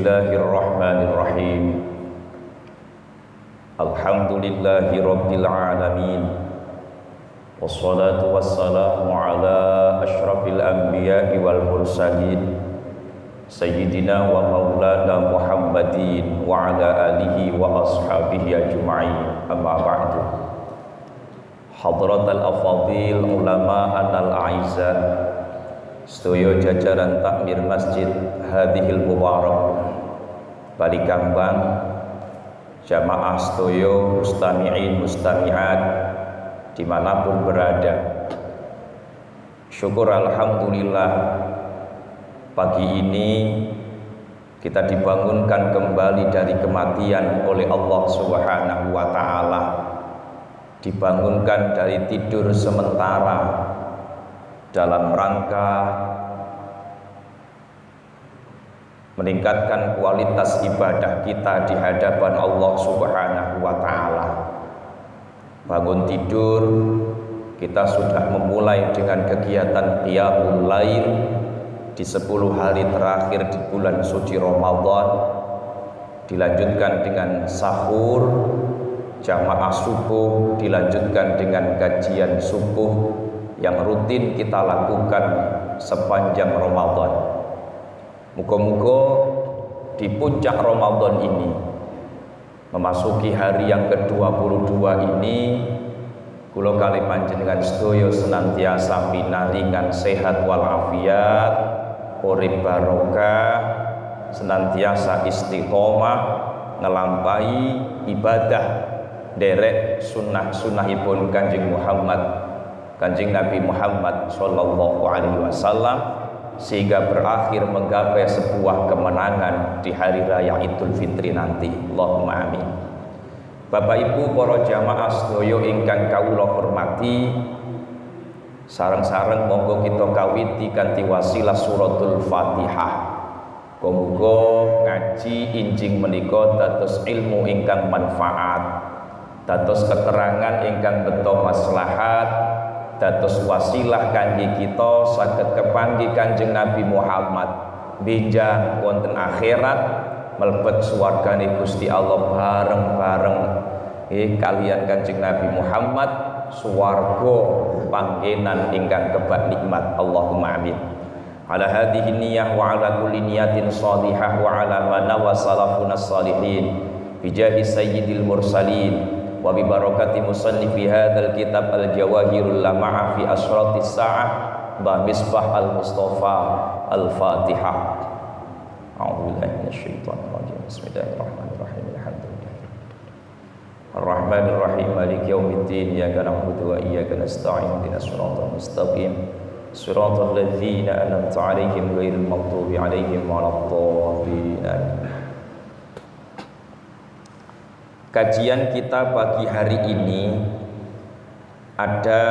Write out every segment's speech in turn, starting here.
Bismillahirrahmanirrahim. Alhamdulillahi rabbil alamin. Wassalatu wassalamu ala asyrafil anbiya'i wal mursalin Sayyidina wa maulana Muhammadin wa ala alihi wa ashabihi ajma'in. Amma ba'du. Hadratal afadil ulama anal a'izza, sedaya jajaran takmir masjid hadhil mubarak, Balikambang, jamaah sedaya mustami'in mustami'at dimanapun berada. Syukur alhamdulillah, pagi ini kita dibangunkan kembali dari kematian oleh Allah Subhanahu wa ta'ala, dibangunkan dari tidur sementara dalam rangka meningkatkan kualitas ibadah kita di hadapan Allah Subhanahu wa ta'ala. Bangun tidur, kita sudah memulai dengan kegiatan qiyamul lail di 10 hari terakhir di bulan suci Ramadan, dilanjutkan dengan sahur, jamaah subuh, dilanjutkan dengan kajian subuh yang rutin kita lakukan sepanjang Ramadan. Muga-muga di puncak Ramadan ini, memasuki hari yang ke-22 ini, kula kalih panjenengan sedaya senantiasa pinaringan sehat wal afiat, urip barokah, senantiasa istiqomah ngelampahi ibadah derek sunnah-sunnahipun Kanjeng Nabi Muhammad sallallahu alaihi wasallam, sehingga berakhir menggapai sebuah kemenangan di hari raya Idul Fitri nanti. Allahumma amin. Bapak Ibu para jamaah sedaya ingkang kawula hormati, sareng-sareng monggo kita kawiti kanthi wasilah suratul Fatihah. Muga ngaji injing menika dados ilmu ingkang manfaat, dados keterangan ingkang beto maslahat, dados wasilah kangge kita saged kepanggih Kanjeng Nabi Muhammad benjang wonten akhirat mlebet swargane Gusti Allah bareng-bareng kalian Kanjeng Nabi Muhammad, swarga panggenan ingkang kebak nikmat. Allahumma amin. Ala hadhihi niyyah wa ala kulli niyatin shalihah wa ala ma nawa salafuna salihin bijahi sayyidil mursalin wa bi barakati musannifi hadzal kitab al-jawahirul lama'a fi asratis sa'ah ba misbah al-mustafa al-fatihah. A'udzu billahi minasyaitonir rajim. Bismillahirrahmanirrahim. Alhamdulillah Ar-Rahmanir Rahim, maliki yaumiddin, iyyaka na'budu wa iyyaka nasta'in, ihdinas siratal mustaqim, siratal ladzina an'amta 'alaihim ghairil maghdubi 'alaihim waladdallin. Kajian kita pagi hari ini ada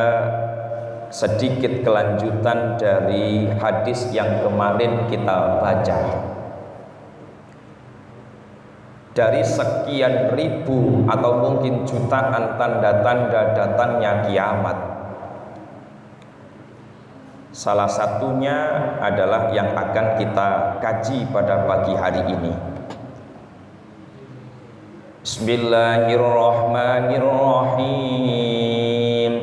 sedikit kelanjutan dari hadis yang kemarin kita baca. Dari sekian ribu atau mungkin jutaan tanda-tanda datangnya kiamat, salah satunya adalah yang akan kita kaji pada pagi hari ini. Bismillahirrahmanirrahim.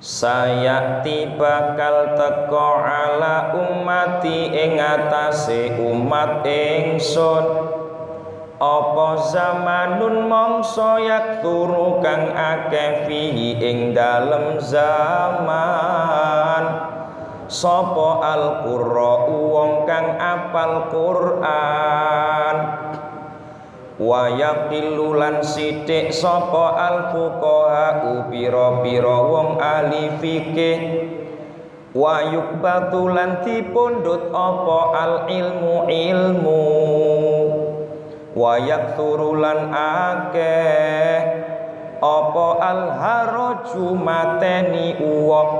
Sayati bakal teko ala ummati ing atase umat ingsun apa zamanun mangsa yakturu kang akeh fihi ing dalem zaman sapa al-qurra wong kang apal Quran wa yaqilu lan sithik sapa al-fuqaha pira-pira wong ahli fikih wa yukbatu lan dipundhut apa al-ilmu ilmu wa yakthuru lan akeh apa al-haraju mateni uwah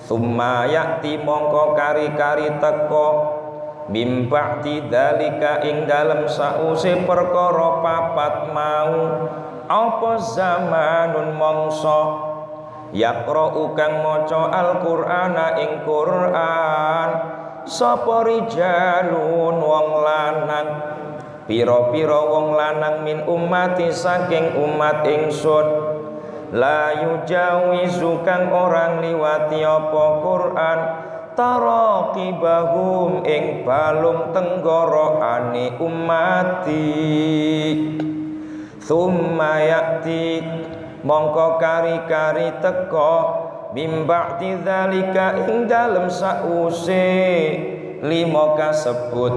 summa yakti mongko kari-kari teko mim ba'di dzalika ing dalem sause perkara papat mau apa zamanun mangsa yaqra'u kang maca al-Qur'ana ing Qur'an sapa rijalun wong lanang pira-pira wong lanang min ummati saking umat ingsun la yujawizu kang orang liwati apa Quran taraqibahum ing balung tenggorokane ummati thumma ya'ti mongko kari-kari teka mimba'ti dzalika ing dalem sause lima kasebut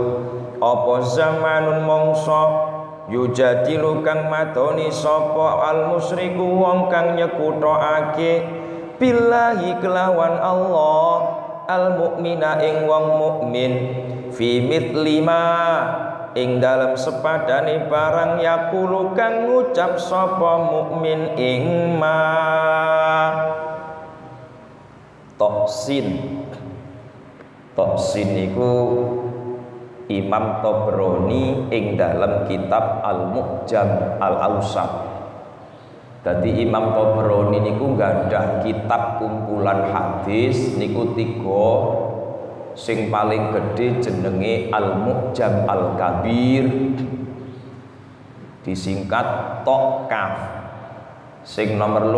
apa zamanun mongso yujadilu kang matoni sapa al musyriku wong kang nyekutokake billahi kelawan Allah al mukmina ing wong mukmin fi mitlima ing dalam sepadane barang yaqulu kang ngucap sapa mukmin ing ma Toksin iku Imam Tabrani ing dalam kitab Al-Mu'jam Al-Awsat. Dadi Imam Tabrani niku gadah kitab kumpulan hadis niku 3. Sing paling gede jenenge Al-Mu'jam Al-Kabir, disingkat Tokaf. Sing nomor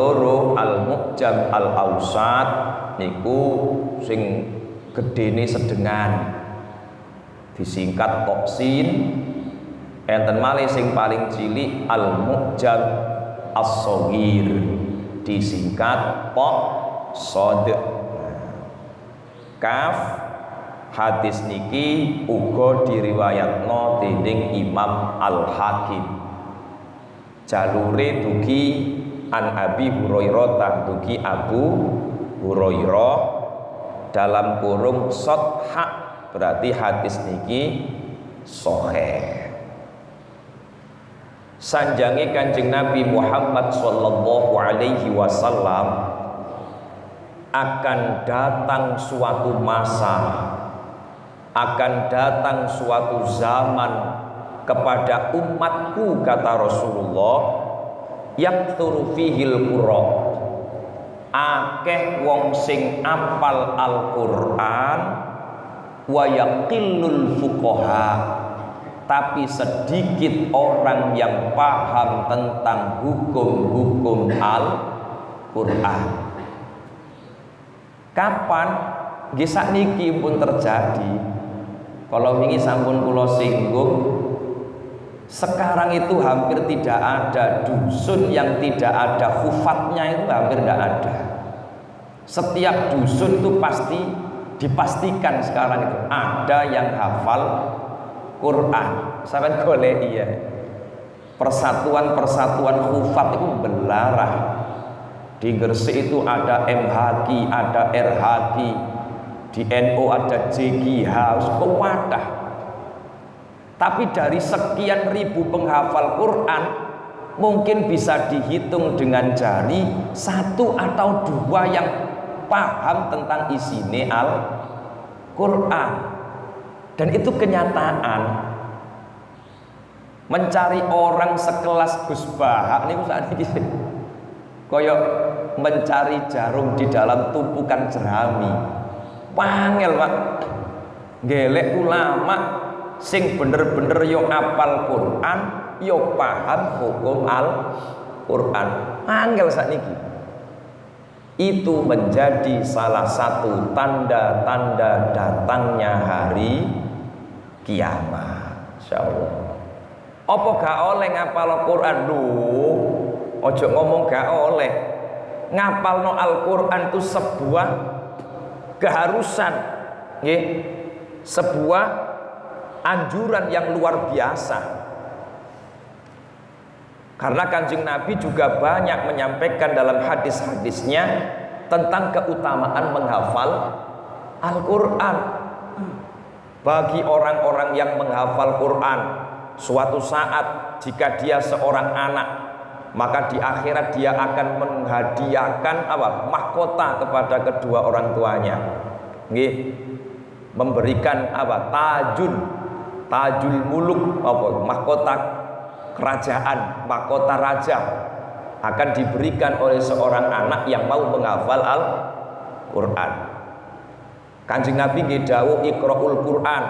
2 Al-Mu'jam Al-Awsat niku sing gedene sedengan, disingkat Toksin. Enten malih sing paling cilik Al-Mu'jam As-Shaghir, disingkat Sod. Kaf hadis niki uga diriwayatno dening Imam Al-Hakim. Jalure dugi an Abi Hurairah dugi Abu Hurairah dalam kurung sahih, berarti hadis niki sahih. Sanjange Kanjeng Nabi Muhammad sallallahu alaihi wasallam akan datang suatu masa, akan datang suatu zaman kepada umatku, kata Rasulullah, yaktsuru fihil qurra, akeh wong sing apal Al-Qur'an, wa yaqillul fuqaha, tapi sedikit orang yang paham tentang hukum-hukum Al-Qur'an. Kapan? Nggih sakniki pun terjadi. Kalau wingi sampun kula singgung, sekarang itu hampir tidak ada dusun yang tidak ada hufatnya, itu hampir tidak ada. Setiap dusun itu pasti dipastikan sekarang itu ada yang hafal Quran. Sampeyan golek iya. Persatuan-persatuan hufat itu belarah. Di Gresik itu ada MHQ, ada RHQ, di NU ada JGH, kewadah. Tapi dari sekian ribu penghafal Quran, mungkin bisa dihitung dengan jari 1 atau 2 yang paham tentang isine Al-Quran. Dan itu kenyataan. Mencari orang sekelas Gus Bahak niku sakniki koyok mencari jarum di dalam tumpukan jerami. Pangel, Pak. Gelek ulama sing bener-bener yo apal Quran, yo paham hukum Al-Quran. Angel sakniki. Itu menjadi salah satu tanda-tanda datangnya hari kiamat, insyaallah. Apa gak oleh ngapal Quran? Duh, ojo ngomong gak oleh. Ngapalno Al-Quran itu sebuah keharusan, nggih. Sebuah anjuran yang luar biasa. Karena Kanjeng Nabi juga banyak menyampaikan dalam hadis-hadisnya tentang keutamaan menghafal Al-Quran. Bagi orang-orang yang menghafal Quran, suatu saat jika dia seorang anak, maka di akhirat dia akan menghadiahkan mahkota kepada kedua orang tuanya. Nggih. Memberikan tajul muluk, mahkota kerajaan, mahkota raja akan diberikan oleh seorang anak yang mau menghafal Al-Quran. Kanjeng Nabi nggih dawuh Iqra'ul Qur'an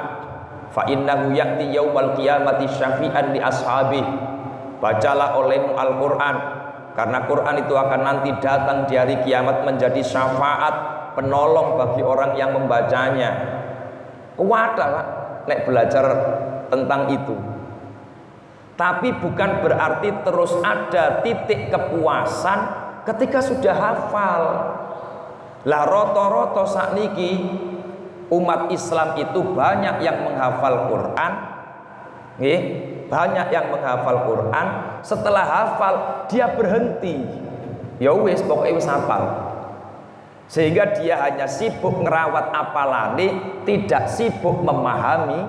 fa innahu ya'ti yaumal qiyamati syafi'an li ashabi. Bacalah olehmu Al-Qur'an karena Quran itu akan nanti datang di hari kiamat menjadi syafaat, penolong bagi orang yang membacanya. Kuwata Pak nek belajar tentang itu. Tapi bukan berarti terus ada titik kepuasan ketika sudah hafal. Lah rata-rata sakniki umat Islam itu banyak yang menghafal Quran, nggih, banyak yang menghafal Quran. Setelah hafal dia berhenti, ya wis pokoknya wis hafal, sehingga dia hanya sibuk ngerawat apalane, tidak sibuk memahami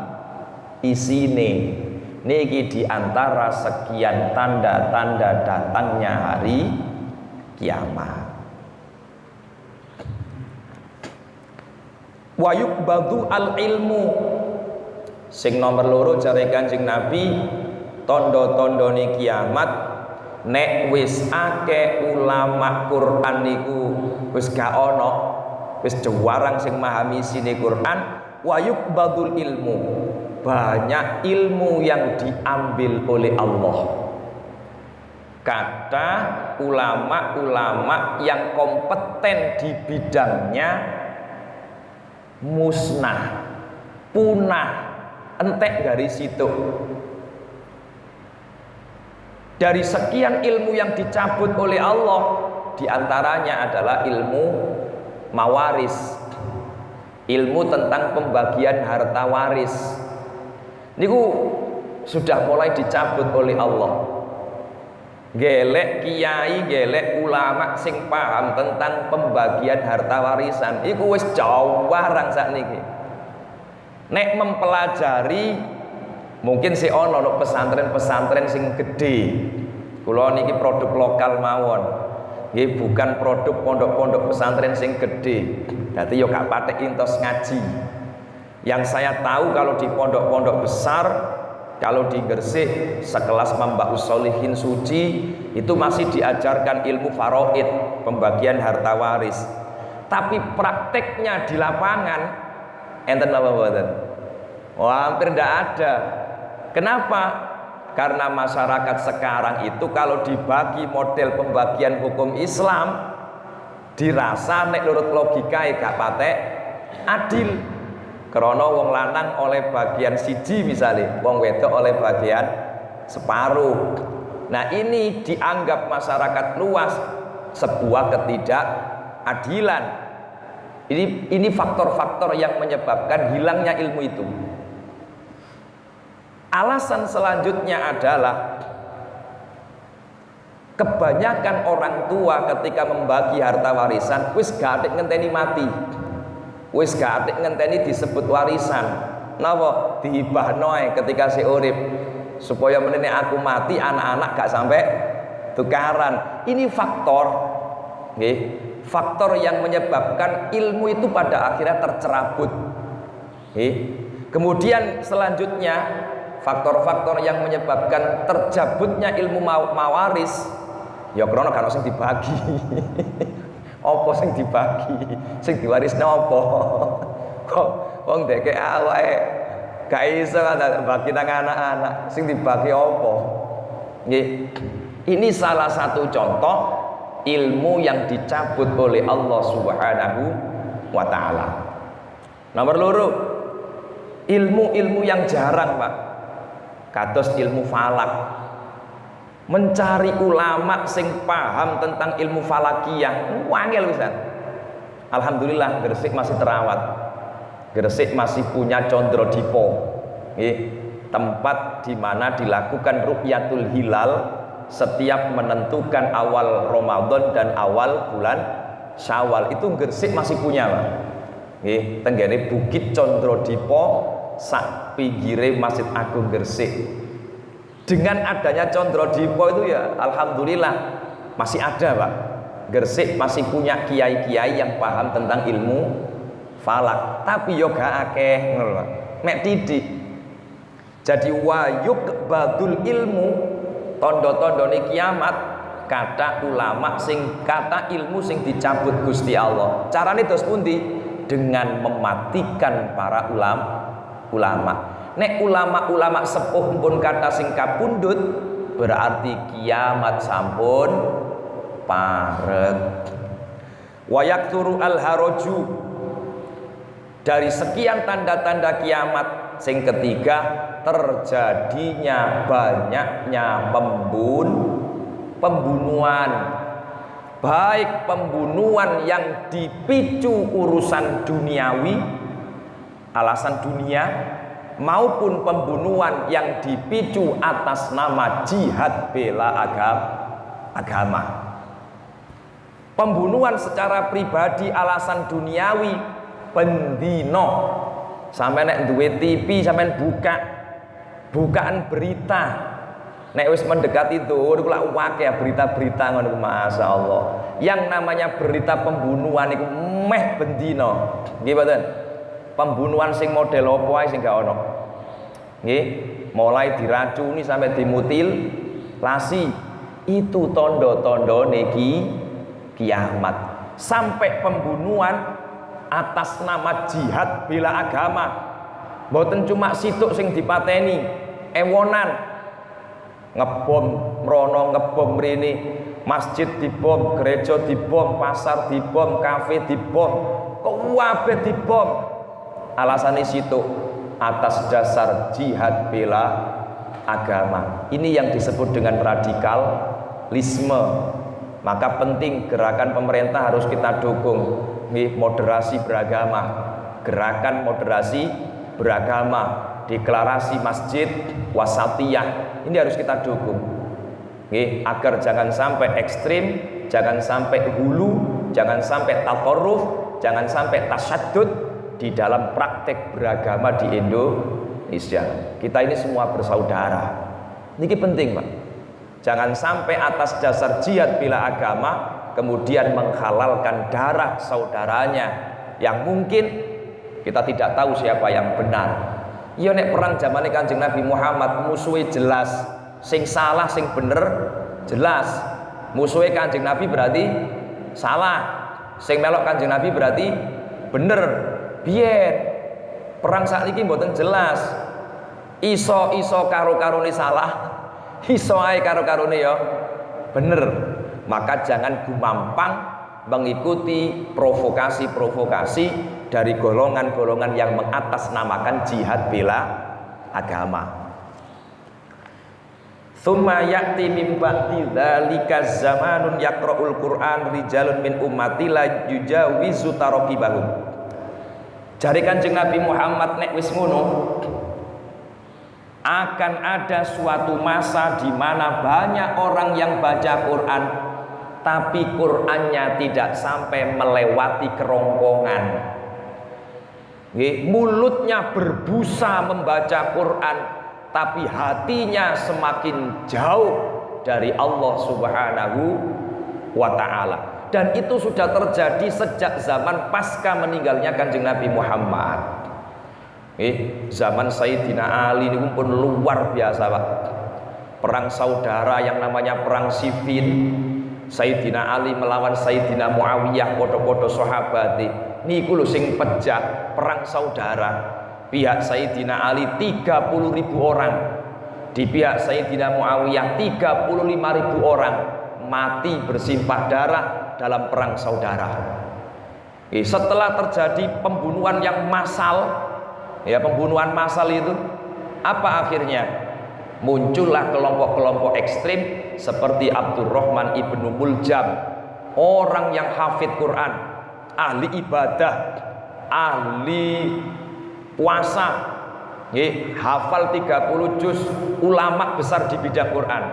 isine. Niki diantara sekian tanda-tanda datangnya hari kiamat. Wa yuqbadu al ilmu sing nomor loro jare Kanjeng Nabi, tondo-tondone kiamat nek wis akeh ulama Quran niku wis gak ana, wis jarang sing memahami isine Quran. Wa yuqbadul ilmu, banyak ilmu yang diambil oleh Allah. Kata ulama-ulama yang kompeten di bidangnya musnah, punah, entek dari situ. Dari sekian ilmu yang dicabut oleh Allah, diantaranya adalah ilmu mawaris, ilmu tentang pembagian harta waris. Niku sudah mulai dicabut oleh Allah. Gelek kiai, gelek ulama sing paham tentang pembagian harta warisan iku wis jarang sakniki. Nek mempelajari mungkin si ono pesantren-pesantren sing gede. Kula niki produk lokal mawon. Nggih bukan produk pondok-pondok pesantren sing gede. Dadi yo gak patek entos ngaji. Yang saya tahu kalau di pondok-pondok besar, kalau di Gresik sekelas Mambaus Sholihin Suci itu masih diajarkan ilmu faraid, pembagian harta waris. Tapi prakteknya di lapangan enten apa mboten? Wah, hampir tidak ada. Kenapa? Karena masyarakat sekarang itu kalau dibagi model pembagian hukum Islam dirasa nek nurut logika gak patek adil. Karena wong lanang oleh bagian siji misalnya, wong wedok oleh bagian separuh. Nah ini dianggap masyarakat luas sebuah ketidakadilan. Ini faktor-faktor yang menyebabkan hilangnya ilmu itu. Alasan selanjutnya adalah kebanyakan orang tua ketika membagi harta warisan wis gak atik ngenteni mati. Wis gak atik ngenteni disebut warisan. Napa? Dihibahno ketika si urip supaya menene aku mati anak-anak gak sampai tukaran. Ini faktor, nggih, faktor yang menyebabkan ilmu itu pada akhirnya tercerabut. Nggih. Kemudian selanjutnya faktor-faktor yang menyebabkan tercabutnya ilmu mawaris ya krana gak ono sing dibagi. Apa sing dibagi, sing diwarisne apa? Kok wong deke awake gak iso bagi nang anak-anak, sing dibagi apa? Nggih. Ini salah satu contoh ilmu yang dicabut oleh Allah Subhanahu wa taala. Nomor loro, ilmu-ilmu yang jarang, Pak. Kados ilmu falak. Mencari ulama sing paham tentang ilmu falakiyah wangel pisan. Alhamdulillah Gresik masih terawat. Gresik masih punya Condrodipo, tempat di mana dilakukan ru'yatul hilal setiap menentukan awal Ramadan dan awal bulan Syawal. Itu Gresik masih punya, Pak. Tenggene Bukit Condrodipo sak pinggire Masjid Agung Gresik. Dengan adanya Condrodipo itu ya alhamdulillah masih ada, Pak. Gresik masih punya kiai-kiai yang paham tentang ilmu falak, tapi yo gak akeh ngono, Pak. Mek titik. Jadi wayuk badul ilmu tondo-tondone kiamat kata ulama sing kata ilmu sing dicabut Gusti Allah. Carane dos pundi? dengan mematikan para ulama. Nek ulama-ulama sepuh pun kata sing kapundhut, berarti kiamat sampun parek. Wa yakturu al-haraju, dari sekian tanda-tanda kiamat sing ketiga, terjadinya banyaknya pembunuhan, baik pembunuhan yang dipicu urusan duniawi, alasan dunia, maupun pembunuhan yang dipicu atas nama jihad bela agama. Pembunuhan secara pribadi alasan duniawi bendino, sampai nek duwe TV sampean bukaan berita, nek wis mendekati zuhur kula akeh berita-berita ngono, masyaallah. Yang namanya berita pembunuhan iku meh bendino, nggih mboten? Pembunuhan sing model apa ae sing gak ono. Nggih, mulai diracuni sampai dimutilasi. Itu tondo-tondo niki kiamat. Sampai pembunuhan atas nama jihad bela agama. Mboten cuma situk sing dipateni, ewonan. Ngebom mrono, ngebom mrene, masjid dibom, gereja dibom, pasar dibom, kafe dibom, kabeh dibom. Alasannya situ atas dasar jihad bela agama. Ini yang disebut dengan radikalisme. Maka penting gerakan pemerintah harus kita dukung. Nih, moderasi beragama, gerakan moderasi beragama, deklarasi masjid wasatiyah, ini harus kita dukung. Nih, agar jangan sampai ekstrim, jangan sampai hulu, jangan sampai tatorruf, jangan sampai tasyadud di dalam praktek beragama di Indonesia. Kita ini semua bersaudara. Ini penting, Pak. Jangan sampai atas dasar jihad bela agama kemudian menghalalkan darah saudaranya yang mungkin kita tidak tahu siapa yang benar. Iya nek perang zamane Kanjeng Nabi Muhammad musuhe jelas, sing salah sing bener jelas. Musuhe Kanjeng Nabi berarti salah, sing melok Kanjeng Nabi berarti bener. Biyen perang sakniki mboten jelas. Iso karo-karone salah, iso ae karo-karone ya bener. Maka jangan gumampang mengikuti provokasi-provokasi dari golongan-golongan yang mengatasnamakan jihad bela agama. Tsumma ya'ti min ba'di dzalika zamanun yaqra'ul Qur'an rijalun min ummati la yujawizu taraqibahum. Jare Kanjeng Nabi Muhammad nek wis ngono, akan ada suatu masa di mana banyak orang yang baca Quran, tapi Qurannya tidak sampai melewati kerongkongan. Mulutnya berbusa membaca Quran, tapi hatinya semakin jauh dari Allah Subhanahu wa Ta'ala. Dan itu sudah terjadi sejak zaman pasca meninggalnya Kanjeng Nabi Muhammad. Zaman Sayyidina Ali ini pun luar biasa, Pak. Perang saudara yang namanya perang Siffin, Sayyidina Ali melawan Sayyidina Muawiyah, podo-podo sahabat niku lho sing pecah, perang saudara. Pihak Sayyidina Ali 30.000 orang, di pihak Sayyidina Muawiyah 35.000 orang mati bersimpah darah dalam perang saudara. Setelah terjadi pembunuhan yang massal, ya pembunuhan massal itu apa akhirnya? Muncullah kelompok-kelompok ekstrim seperti Abdurrahman ibnu Muljam, orang yang hafid Quran, ahli ibadah, ahli puasa, hafal 30 juz, ulama besar di bidang Quran,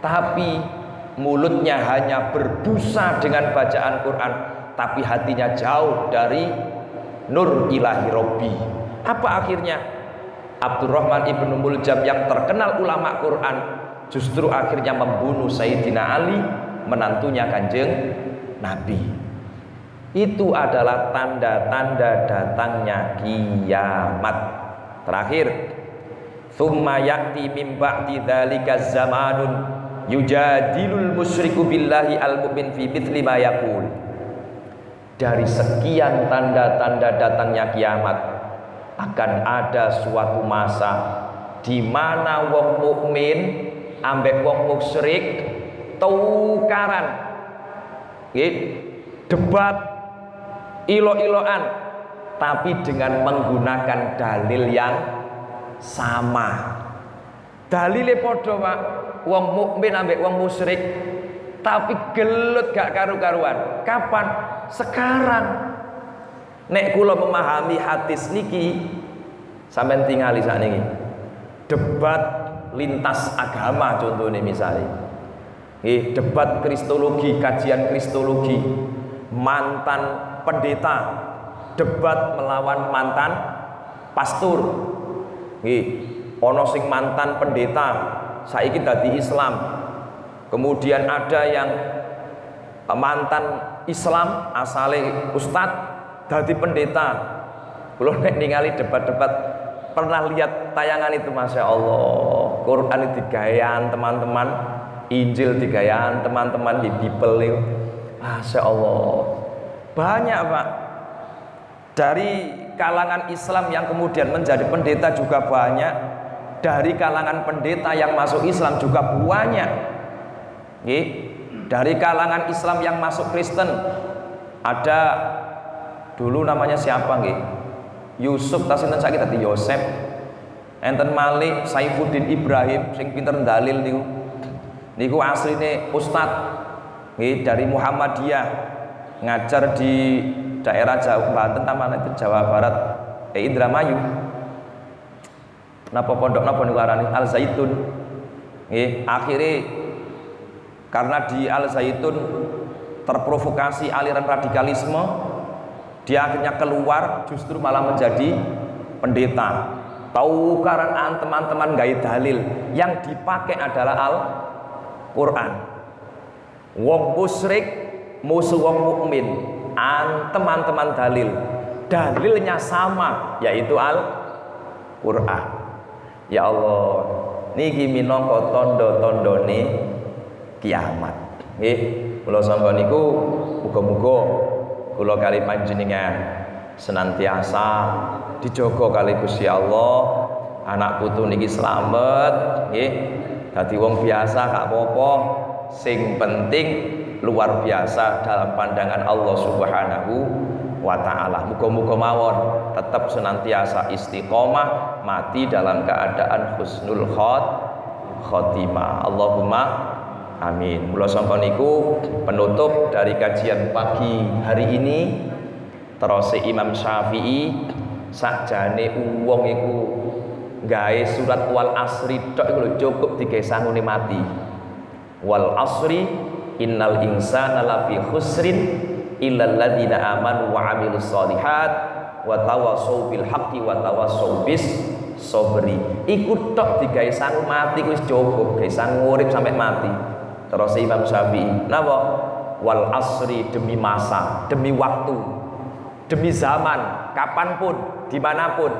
tapi mulutnya hanya berbusa dengan bacaan Quran, tapi hatinya jauh dari nur ilahi Robbi. Apa akhirnya? Abdurrahman ibnu Muljam yang terkenal ulama Quran justru akhirnya membunuh Sayyidina Ali, menantunya Kanjeng Nabi. Itu adalah tanda-tanda datangnya kiamat. Terakhir, tsumma ya'ti min ba'di dzalika zamanun yujadilul musyriku billahi al-mu'min fi mithli ma yaqul. dari sekian tanda-tanda datangnya kiamat akan ada suatu masa di mana wong mukmin ambek wong musyrik tukaran, debat ilo-iloan, tapi dengan menggunakan dalil yang sama. Dalile podo Pak, wong mukmin ambek wong musyrik, tapi gelut gak karu-karuan. Kapan? Sekarang. Nek kula memahami hadis niki, sampean tingali sakniki. Debat lintas agama contohnya misalnya. Debat kristologi, kajian kristologi, mantan pendeta debat melawan mantan pastor. Ono sing mantan pendeta saiki dadi Islam, kemudian ada yang mantan Islam asale ustad dadi pendeta. Kula nek ningali debat-debat pernah lihat tayangan itu, masya Allah, Quran itu digayaan teman-teman, Injil digayaan teman-teman di Bible itu, masya Allah banyak Pak. Dari kalangan Islam yang kemudian menjadi pendeta juga banyak, dari kalangan pendeta yang masuk Islam juga banyak. Dari kalangan Islam yang masuk Kristen ada dulu namanya siapa nggih? Yusuf tasinten saiki dadi Yosef. Enten Malik Saifuddin Ibrahim sing pinter dalil niku asline ustad nggih dari Muhammadiyah, ngajar di daerah Jawa Banten taman itu Jawa Barat, Indramayu. Napa pondok napa niku arane Al Zaitun. Nggih, akhire karena di Al Zaitun terprovokasi aliran radikalisme, dia akhirnya keluar justru malah menjadi pendeta. Tukaran teman-teman gaya dalil yang dipakai adalah Al-Quran. Wong musyrik musuh wong mukmin, teman-teman dalilnya sama, yaitu Al-Quran. Ya Allah, niki minangka tondo-tondone kiamat. Nggih, kula sangka niku muga-muga kula kali panjenengan senantiasa dijogo kali Gusti Allah, anak putu niki slamet nggih, dadi wong biasa gak apa-apa, sing penting luar biasa dalam pandangan Allah Subhanahu wa taala. Muga-muga mawon tetap senantiasa istiqomah, mati dalam keadaan husnul khotimah. Allahumma amin. Mula sangka niku penutup dari kajian pagi hari ini. Terus Imam Syafi'i sakjane wong iku gawe surat wal asri tok iku lho cukup digawe sangune mati. Wal asri innal insana lafi khusrin illal ladzina amanu wa amilus sholihat wa tawassaw bil haqqi wa tawassaw bis sabri. Iku tok digawe sang mati wis cukup, gawe sang urip sampai mati. Terus Imam Syafi'i napa? Wal asri, demi masa, demi waktu, demi zaman, kapanpun, dimanapun.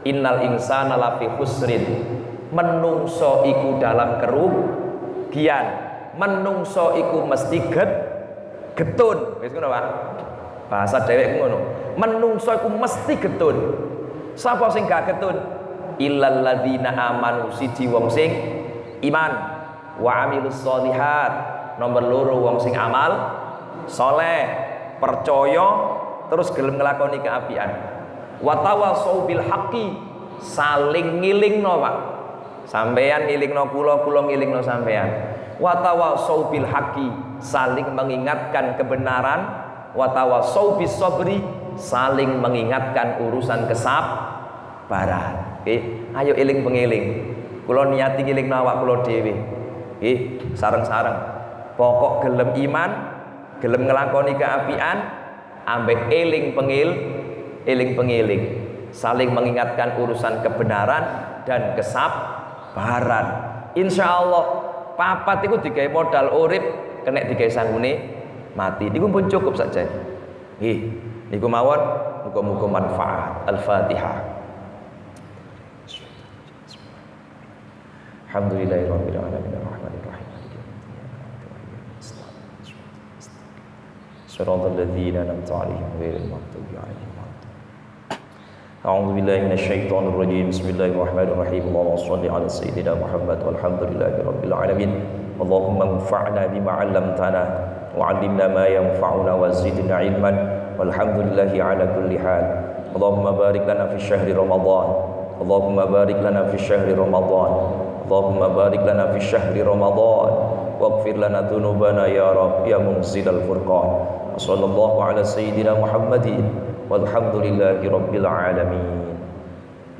Innal insana lafi khusrin, menungso iku dalam kerugian, menungso iku mesti getun. Wis ngono Pak, bahasa dhewek ngono, menungso iku mesti getun. Sapa sing gak getun? Illal ladzina amanu, siji wong sing iman, wa amilus sholihat, nomor loro wong sing amal soleh, percaya terus gelem nglakoni keapian. Wa tawassaw bil haqqi, saling ngilingno Pak, sampean ngilingno kula ngilingno sampean. Wa tawassaw bil haqqi, saling mengingatkan kebenaran. Wa tawassaw bis sabri, saling mengingatkan urusan kesabaran. Ayo eling pengeling, kula niati ngilingno awak kula dhewe. Sareng-sareng pokok gelem iman, gelem nglakoni keapian, ambek eling pengiling, saling mengingatkan urusan kebenaran dan kesabaran. Insya Allah papat itu digawe modal urip, kena digawe sanggune mati, niku pun cukup saja. Niku mawon, muga-muga manfaat. Al-Fatihah. Alhamdulillahirabbil alamin arrahmanir rahim. Shiratal ladzina an'amta 'alaihim ghairil maghdubi 'alaihim. A'udzu billahi minasyaitonir rajim. Bismillahirrahmanirrahim. Allahumma shalli 'ala sayyidina Muhammad walhamdulillahi rabbil alamin. Allahumma anfa'na bima 'allamtana wa 'allimna ma yanfa'una wa zidna 'ilman walhamdulillahi 'ala kulli hal. Allahumma barik lana fi syahri Ramadan. Allahumma barik lana fi syahri Ramadan. Allahumma barik lana fi syahri Ramadan. Waghfir lana dzunubana ya Rabb ya munzilal furqan. Sallallahu 'ala sayyidina Muhammadin walhamdulillahi rabbil alamin.